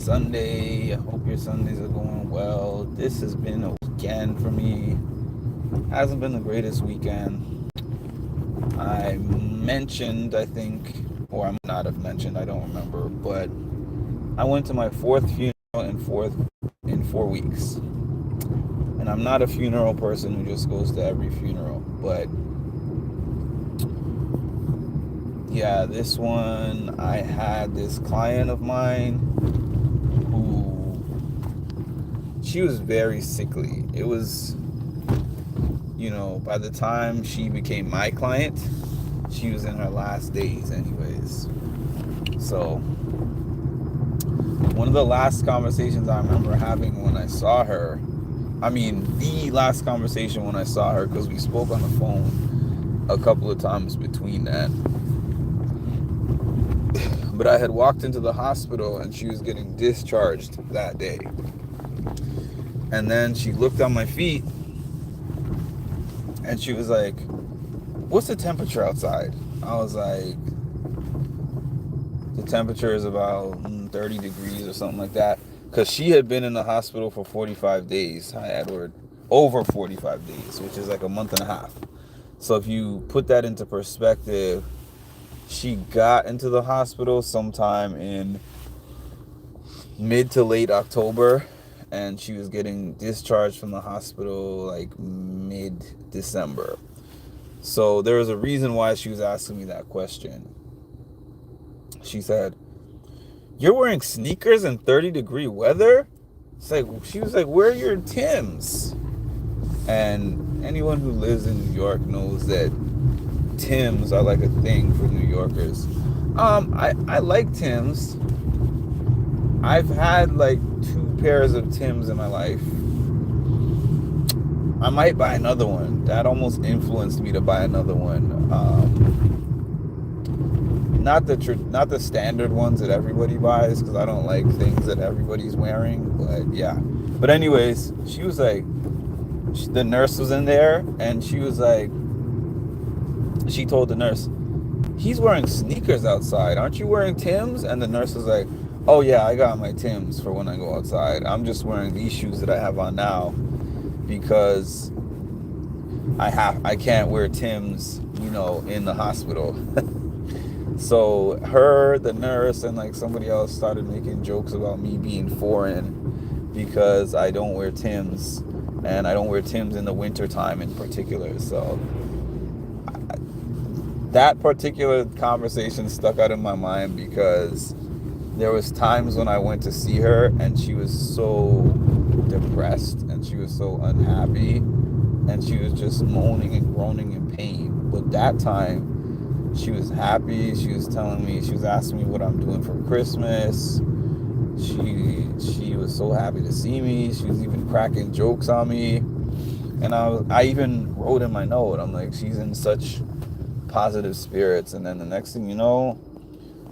Sunday. I hope your Sundays are going well. This has been a weekend for me. Hasn't been the greatest weekend. I mentioned, I think, or I might not have mentioned, I don't remember, but I went to my fourth funeral in 4 weeks. And I'm not a funeral person who just goes to every funeral, but yeah, this one I had this client of mine who she was very sickly. It was, by the time she became my client, she was in her last days, anyways. So, one of the last conversations I remember having when I saw her, the last conversation when I saw her, because we spoke on the phone a couple of times between that. But I had walked into the hospital and she was getting discharged that day. And then she looked on my feet and she was like, "What's the temperature outside?" I was like, "The temperature is about 30 degrees or something like that." Because she had been in the hospital for 45 days. Hi, Edward. Over 45 days, which is like a month and a half. So if you put that into perspective, she got into the hospital sometime in mid to late October, and she was getting discharged from the hospital like mid-December. So there was a reason why she was asking me that question. She said, "You're wearing sneakers in 30-degree weather?" She was like, "Where are your Tims?" And anyone who lives in New York knows that Tims are like a thing for New Yorkers. I like Tims. I've had like 2 pairs of Tims in my life. I might buy another one. That almost influenced me to buy another one. Not the standard ones that everybody buys, because I don't like things that everybody's wearing. But yeah. But anyways, she was like, the nurse was in there, and she was like, she told the nurse, "He's wearing sneakers outside. Aren't you wearing Tims?" And the nurse was like, "Oh yeah, I got my Tims for when I go outside. I'm just wearing these shoes that I have on now because I can't wear Tims, in the hospital." So her, the nurse, and like somebody else started making jokes about me being foreign because I don't wear Tims, and I don't wear Tims in the winter time in particular. So that particular conversation stuck out in my mind because there was times when I went to see her and she was so depressed and she was so unhappy and she was just moaning and groaning in pain. But that time she was happy. She was telling me, she was asking me what I'm doing for Christmas. She was so happy to see me. She was even cracking jokes on me. And I even wrote in my note, I'm like, she's in such positive spirits. And then the next thing you know,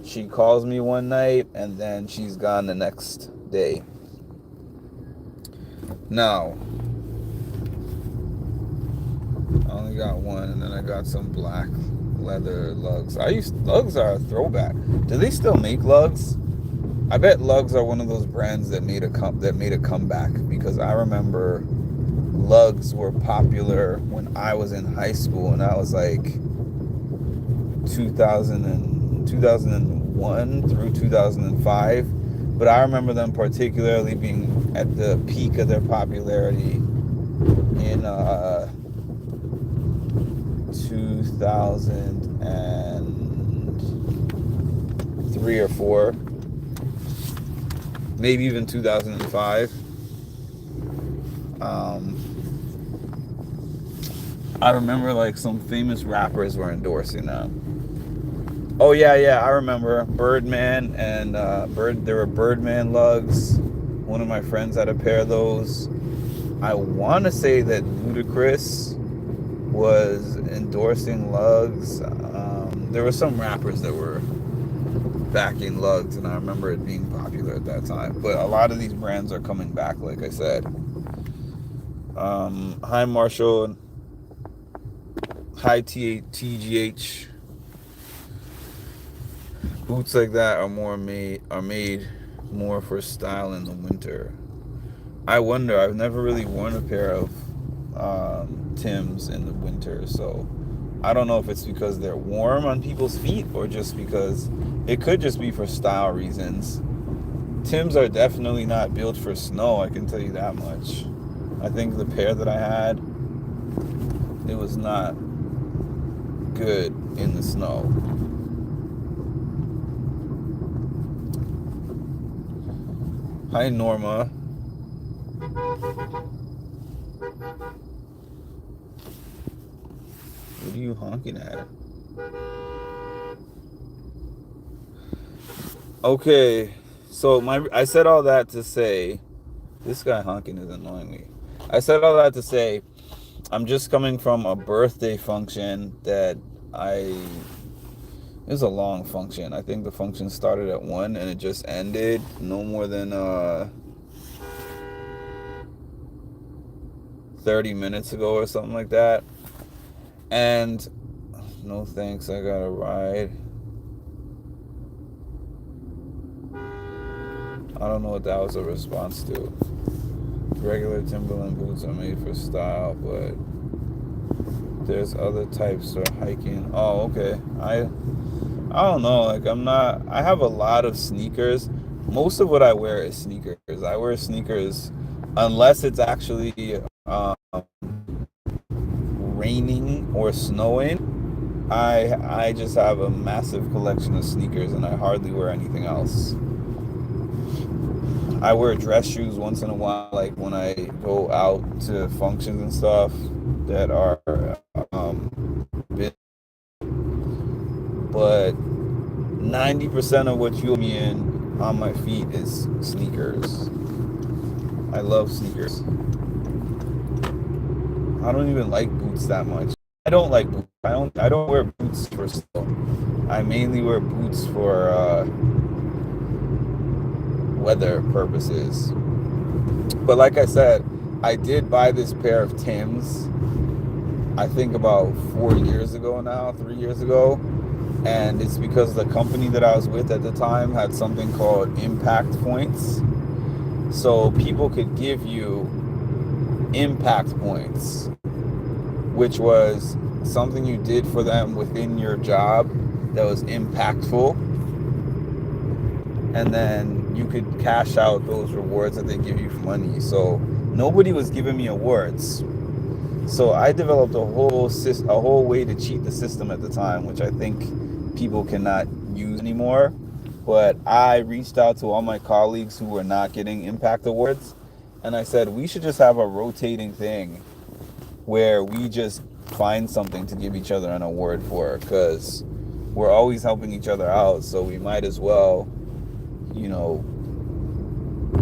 she calls me one night and then she's gone the next day. Now, I only got one, and then I got some black leather lugs. Lugs are a throwback. Do they still make lugs? I bet lugs are one of those brands that made a comeback, because I remember lugs were popular when I was in high school, and that was like 2001 through 2005. But I remember them particularly being at the peak of their popularity in 2003 or 4, maybe even 2005. I remember like some famous rappers were endorsing them. Oh yeah, I remember Birdman and there were Birdman lugs. One of my friends had a pair of those. I want to say that Ludacris was endorsing lugs. There were some rappers that were backing lugs, and I remember it being popular at that time. But a lot of these brands are coming back, like I said. Hi Marshall, hi TGH. Boots like that are made more for style in the winter. I wonder. I've never really worn a pair of Tims in the winter, so I don't know if it's because they're warm on people's feet or just because it could just be for style reasons. Tims are definitely not built for snow, I can tell you that much. I think the pair that I had, it was not good in the snow. Hi, Norma. What are you honking at? Okay, so I said all that to say, this guy honking is annoying me. I said all that to say, I'm just coming from a birthday function that I it was a long function. I think the function started at 1 and it just ended no more than 30 minutes ago or something like that. And no thanks, I got a ride. I don't know what that was a response to. Regular Timberland boots are made for style, but there's other types for hiking. Oh, okay. I don't know. Like I have a lot of sneakers. Most of what I wear is sneakers. I wear sneakers unless it's actually raining or snowing. I just have a massive collection of sneakers and I hardly wear anything else. I wear dress shoes once in a while, like when I go out to functions and stuff that are big. But 90% of what you'll me in on my feet is sneakers. I love sneakers. I don't even like boots that much. I don't like boots. I don't wear boots for snow. I mainly wear boots for weather purposes. But like I said, I did buy this pair of Tims, I think about 4 years ago now, 3 years ago. And it's because the company that I was with at the time had something called impact points. So people could give you impact points, which was something you did for them within your job that was impactful. And then you could cash out those rewards that they give you for money. So nobody was giving me awards. So I developed a whole way to cheat the system at the time, which I think people cannot use anymore. But I reached out to all my colleagues who were not getting impact awards, and I said we should just have a rotating thing where we just find something to give each other an award for, because we're always helping each other out, so we might as well,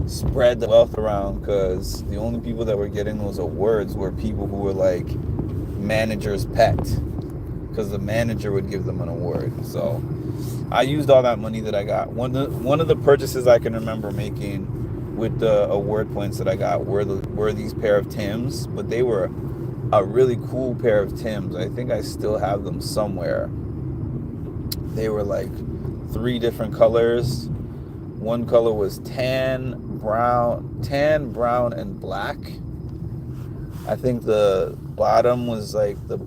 spread the wealth around, because the only people that were getting those awards were people who were like manager's pet, because the manager would give them an award. So I used all that money that I got. One of the purchases I can remember making with the award points that I got were these pair of Tims, but they were a really cool pair of Tims. I think I still have them somewhere. They were like 3 different colors. One color was tan, brown, and black. I think the bottom was like the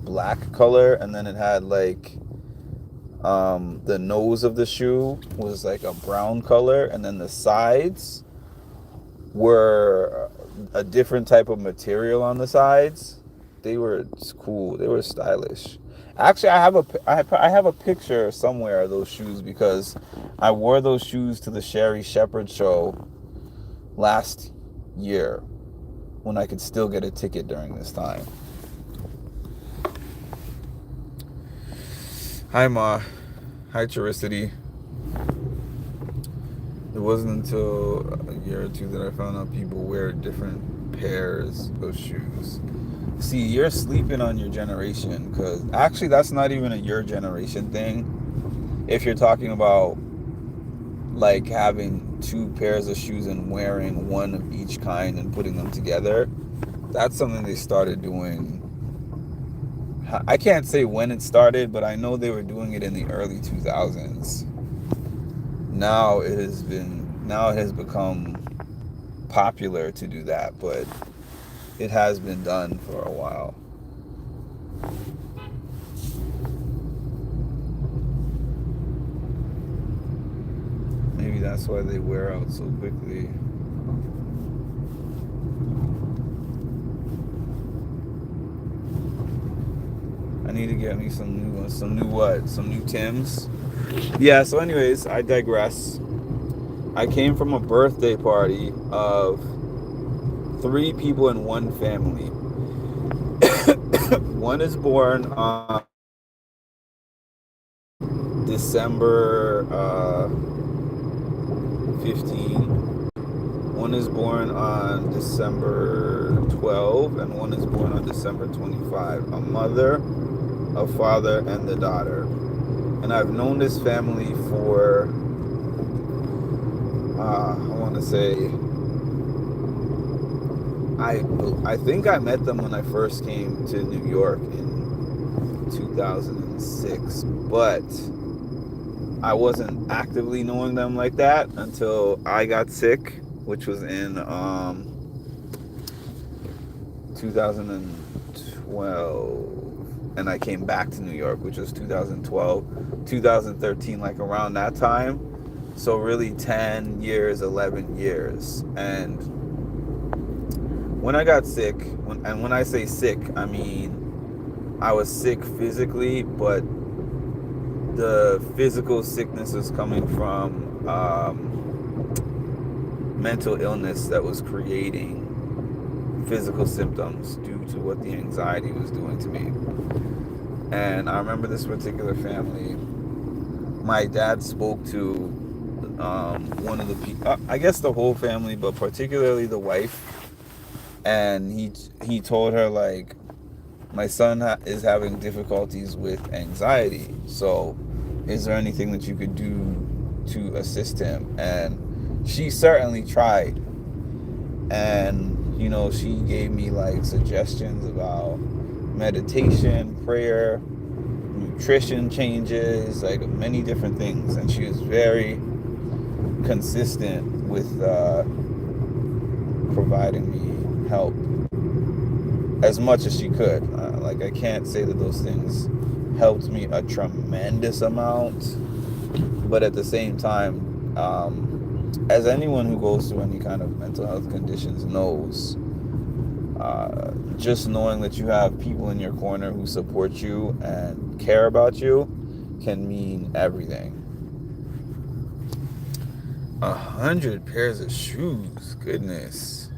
black color, and then it had like the nose of the shoe was like a brown color, and then the sides were a different type of material on the sides. They were cool. They were stylish. Actually, I have a picture somewhere of those shoes, because I wore those shoes to the Sherry Shepherd show last year when I could still get a ticket during this time. Hi, Ma. Hi, Charicity. It wasn't until a year or two that I found out people wear different pairs of shoes. See, you're sleeping on your generation, because actually that's not even a your generation thing. If you're talking about like having 2 pairs of shoes and wearing one of each kind and putting them together, that's something they started doing. I can't say when it started, but I know they were doing it in the early 2000s. now it has become popular to do that, but it has been done for a while. Maybe that's why they wear out so quickly. I need to get me some new ones. Some new what? Some new Tims? Yeah, so anyways, I digress. I came from a birthday party of 3 people in one family. One is born on December 15. One is born on December 12, and one is born on December 25. A mother, a father, and the daughter. And I've known this family for, I want to say, I think I met them when I first came to New York in 2006, but I wasn't actively knowing them like that until I got sick, which was in 2012, and I came back to New York, which was 2012, 2013, like around that time. So really 10 years, 11 years. And when I got sick, when I say sick, I mean I was sick physically, but the physical sickness is coming from mental illness that was creating physical symptoms due to what the anxiety was doing to me. And I remember this particular family. My dad spoke to one of the people, I guess the whole family, but particularly the wife. And he told her, like, my son is having difficulties with anxiety. So is there anything that you could do to assist him? And she certainly tried. And, she gave me like suggestions about meditation, prayer, nutrition changes, like many different things. And she was very consistent with providing me help as much as she could. I can't say that those things helped me a tremendous amount, but at the same time, as anyone who goes through any kind of mental health conditions knows, just knowing that you have people in your corner who support you and care about you can mean everything. 100 pairs of shoes, goodness.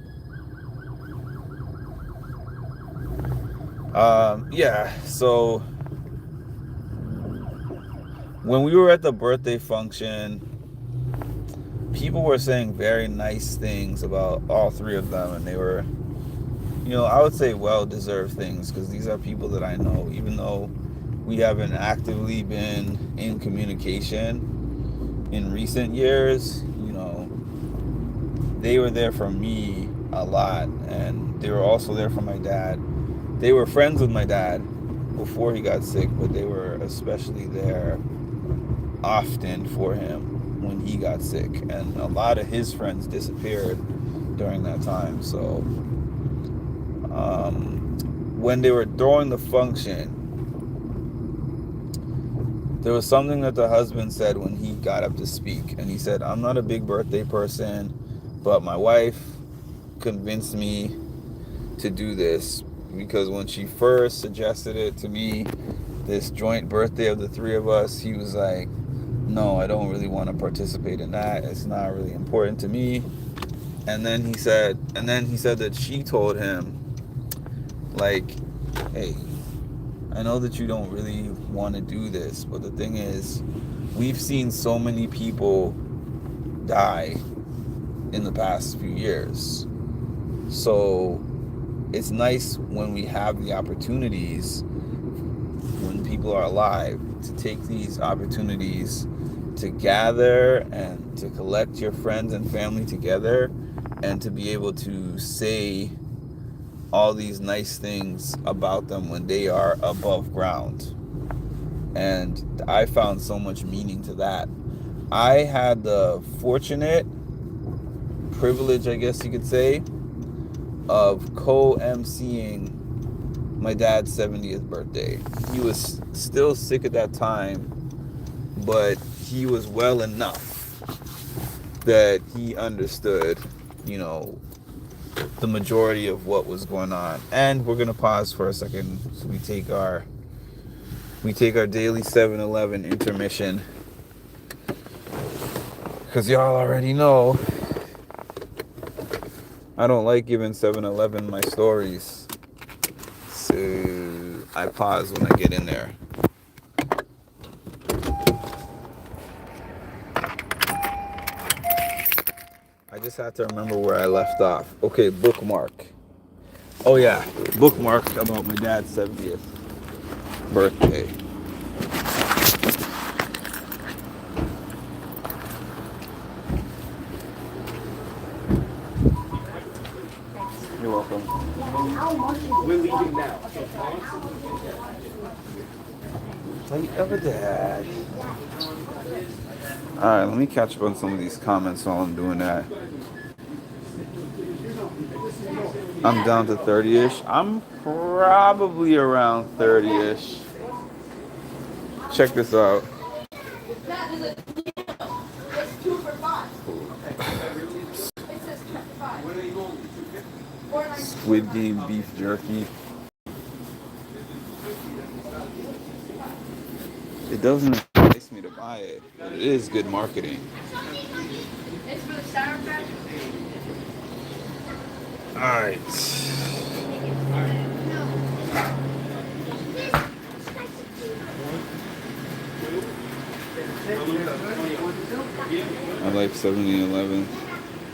Yeah, so when we were at the birthday function, people were saying very nice things about all 3 of them, and they were, I would say well-deserved things, because these are people that I know, even though we haven't actively been in communication in recent years. They were there for me a lot, and they were also there for my dad. They were friends with my dad before he got sick, but they were especially there often for him when he got sick. And a lot of his friends disappeared during that time. So when they were throwing the function, there was something that the husband said when he got up to speak. And he said, I'm not a big birthday person, but my wife convinced me to do this, because when she first suggested it to me, this joint birthday of the 3 of us, he was like, no, I don't really want to participate in that. It's not really important to me. And then he said that she told him, like, hey, I know that you don't really want to do this, but the thing is, we've seen so many people die in the past few years. So it's nice when we have the opportunities, when people are alive, to take these opportunities to gather and to collect your friends and family together, and to be able to say all these nice things about them when they are above ground. And I found so much meaning to that. I had the fortunate privilege, I guess you could say, of co-emceeing my dad's 70th birthday. He was still sick at that time, but he was well enough that he understood, you know, the majority of what was going on. And we're gonna pause for a second so we take our daily 7-Eleven intermission, because y'all already know I don't like giving 7-Eleven my stories, so I pause when I get in there. I just had to remember where I left off. Okay, bookmark. Oh yeah, bookmark about my dad's 70th birthday. You're welcome. We're leaving now. Plate of a dad. Alright, let me catch up on some of these comments while I'm doing that. I'm down to 30-ish. I'm probably around 30-ish. Check this out. Squid Game beef jerky. It doesn't entice me to buy it, but it is good marketing. It's for the Sour Patch. Alright. I like 70-Eleven.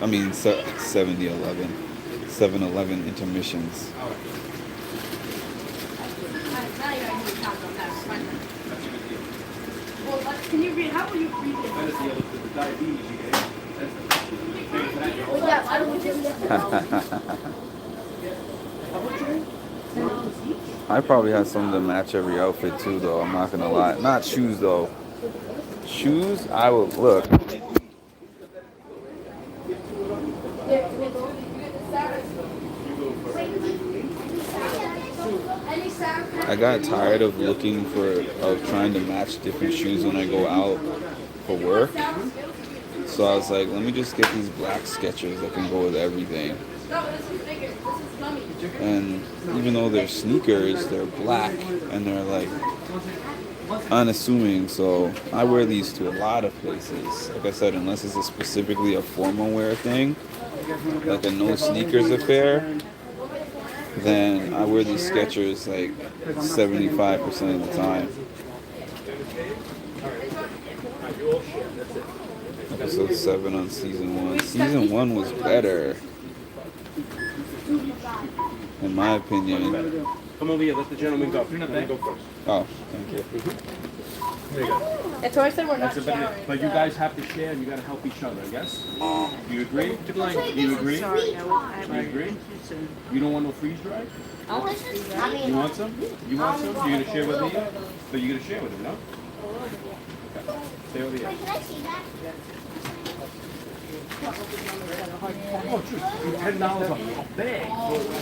I mean 70-Eleven. 7-Eleven intermissions. Now you guys need to talk about that. Fine. Well, can you read? How will you read it? Well, yeah, I don't I probably have some to match every outfit too, though. I'm not gonna lie. Not shoes though. Shoes, I will look. I got tired of trying to match different shoes when I go out for work. So I was like, let me just get these black Skechers that can go with everything. And even though they're sneakers, they're black and they're like unassuming. So I wear these to a lot of places. Like I said, unless it's specifically a formal wear thing, like a no sneakers affair, then I wear these Skechers like 75% of the time. Episode 7 on season 1. Season 1 was better, in my opinion. Come over here, let the gentleman go. You're not there. Go first. Oh, thank you. There you go. It's always said we're not That's a better, showering. but you guys have to share and you gotta help each other, yes? Do you agree? Do you agree? Sorry, no, I Do you agree? You don't want no freeze dry? You want some? You want some? You're gonna share with me? So you're gonna share with him, no? Okay. Stay over here. Oh, true. $10 a bag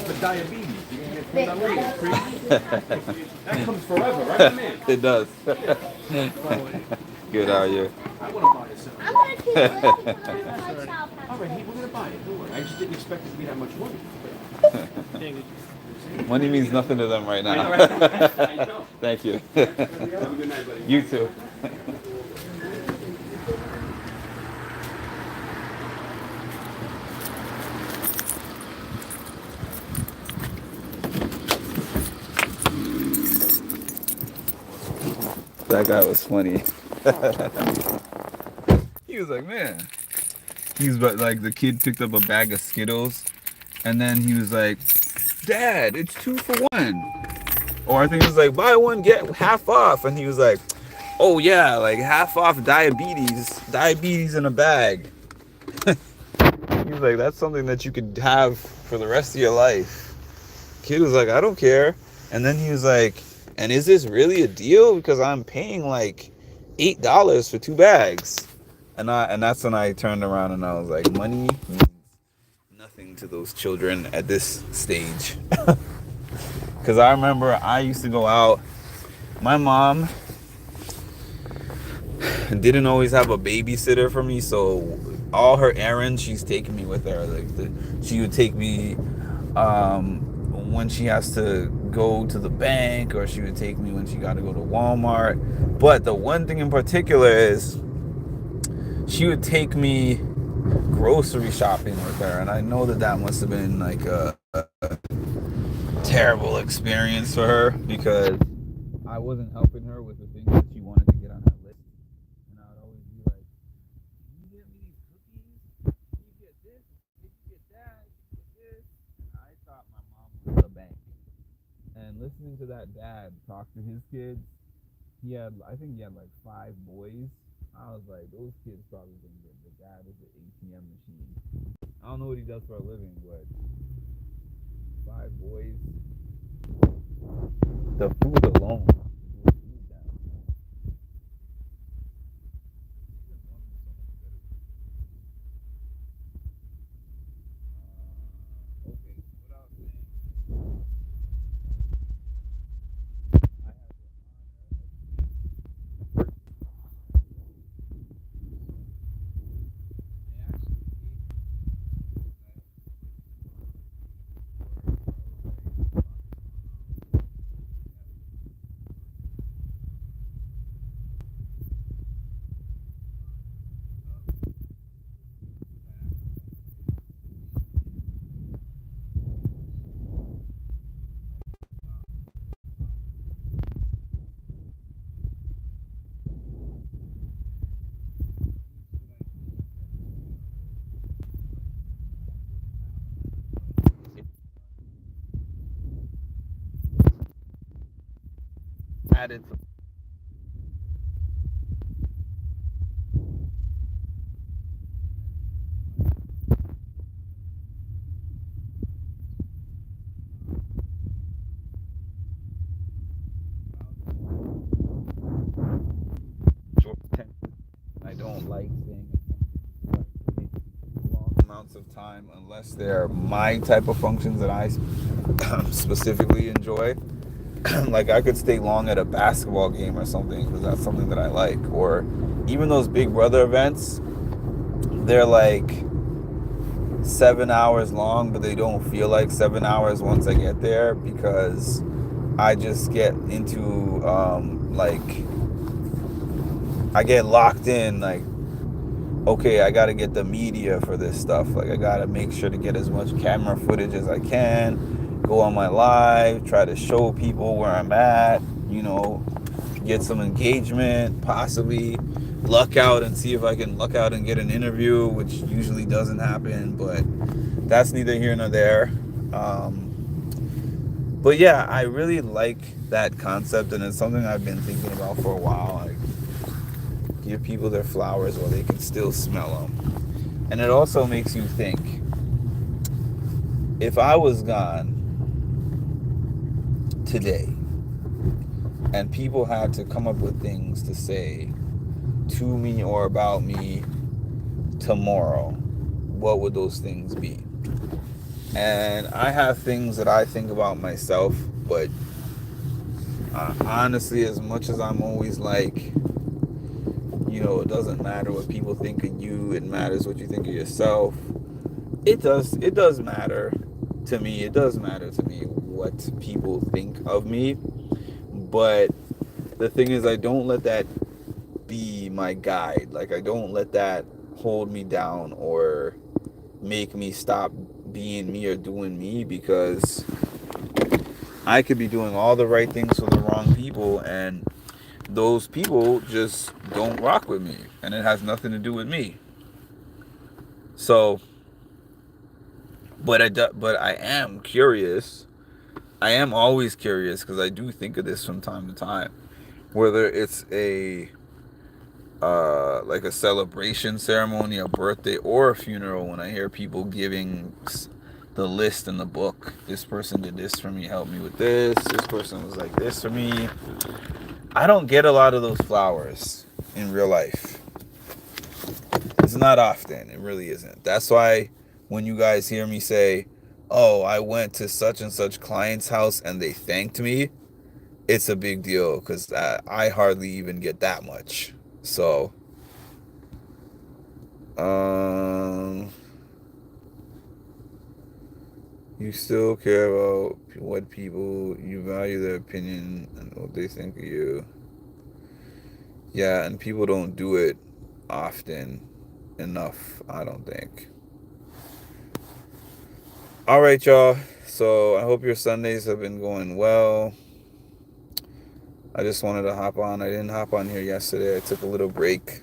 for diabetes. You're gonna get $10 free. That comes forever, right, man? It does. Good, how are you? I wanna buy it, so. I'm gonna keep it. All right, we're gonna buy it. Don't worry. I just didn't expect it to be that much money. Money means nothing to them right now. I know. Thank you. Have a good night, buddy. You too. That guy was funny. He was like, man. He was like, the kid picked up a bag of Skittles, and then he was like, Dad, it's 2 for 1. Or I think it was like, buy one, get half off. And he was like, oh yeah, like half off diabetes in a bag. He was like, that's something that you could have for the rest of your life. Kid was like, I don't care. And then he was like, and is this really a deal? Because I'm paying like $8 for 2 bags. And that's when I turned around and I was like, money means nothing to those children at this stage. Because I remember I used to go out. My mom didn't always have a babysitter for me, so all her errands, she's taking me with her. She would take me when she has to go to the bank, or she would take me when she got to go to Walmart. But the one thing in particular is she would take me grocery shopping with her, and I know that must have been like a terrible experience for her, because I wasn't helping her with the things that she wanted to get on her list. And I would always be like, "Can you get me these cookies? Can you get this? Can you get that? Can you get this?" And I thought my mom was the bank. And listening to that dad talk to his kids, I think he had like 5 boys. I was like, those kids probably think that the dad is an ATM machine. I don't know what he does for a living, but 5 boys. The food alone. Added some. I don't like staying long amounts of time unless they're my type of functions that I specifically enjoy. Like I could stay long at a basketball game or something because that's something that I like. Or even those Big Brother events, they're like 7 hours long, but they don't feel like 7 hours once I get there, because I just get into I get locked in, like, okay, I gotta get the media for this stuff. Like I gotta make sure to get as much camera footage as I can, go on my live, try to show people where I'm at, get some engagement, possibly luck out and see if I can luck out and get an interview, which usually doesn't happen, but that's neither here nor there. But yeah, I really like that concept, and it's something I've been thinking about for a while. Like, give people their flowers while they can still smell them. And it also makes you think, if I was gone today and people had to come up with things to say to me or about me tomorrow, what would those things be? And I have things that I think about myself, but honestly, as much as I'm always like, it doesn't matter what people think of you, it matters what you think of yourself. It does matter to me. It does matter to me what people think of me. But the thing is, I don't let that be my guide. Like, I don't let that hold me down or make me stop being me or doing me, because I could be doing all the right things for the wrong people, and those people just don't rock with me, and it has nothing to do with me. So, but I am curious. I am always curious, because I do think of this from time to time, whether it's like a celebration ceremony, a birthday, or a funeral, when I hear people giving the list in the book. This person did this for me, helped me with this. This person was like this for me. I don't get a lot of those flowers in real life. not often. It really isn't. That's why when you guys hear me say, oh, I went to such and such client's house and they thanked me, it's a big deal because I hardly even get that much. So, you still care about what people, you value their opinion and what they think of you. Yeah, and people don't do it often enough, I don't think. All right, y'all. So I hope your Sundays have been going well. I just wanted to hop on. I didn't hop on here yesterday. I took a little break.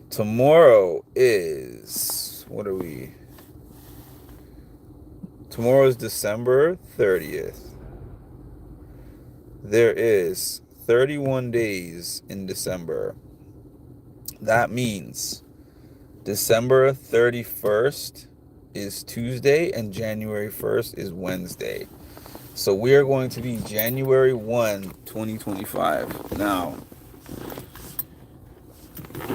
Tomorrow is, what are we? Tomorrow is December 30th. There is 31 days in December. That means December 31st is Tuesday and January 1st is Wednesday. So we are going to be January 1, 2025. Now,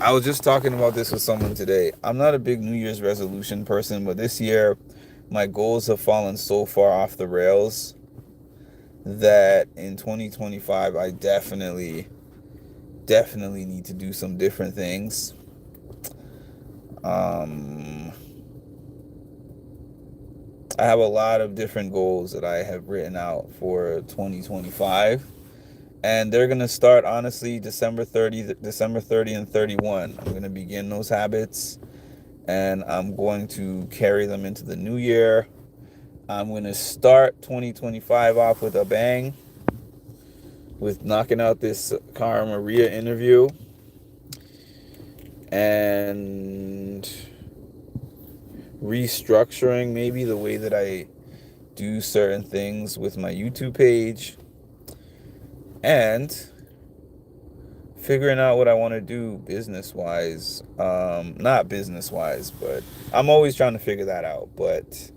I was just talking about this with someone today. I'm not a big New Year's resolution person, but this year my goals have fallen so far off the rails that in 2025 I definitely need to do some different things. I have a lot of different goals that I have written out for 2025. And they're going to start, honestly, December 30 and 31. I'm going to begin those habits. And I'm going to carry them into the new year. I'm going to start 2025 off with a bang. With knocking out this Cara Maria interview. And restructuring maybe the way that I do certain things with my YouTube page. And figuring out what I want to do business-wise. Not business-wise, but I'm always trying to figure that out. But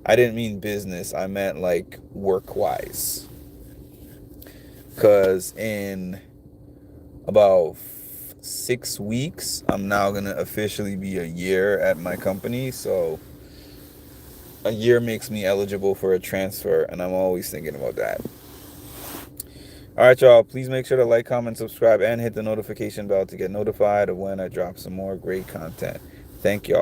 I didn't mean business. I meant like work-wise. Because in about 6 weeks, I'm now going to officially be a year at my company. So a year makes me eligible for a transfer, and I'm always thinking about that. All right, y'all, please make sure to like, comment, subscribe, and hit the notification bell to get notified of when I drop some more great content. Thank y'all.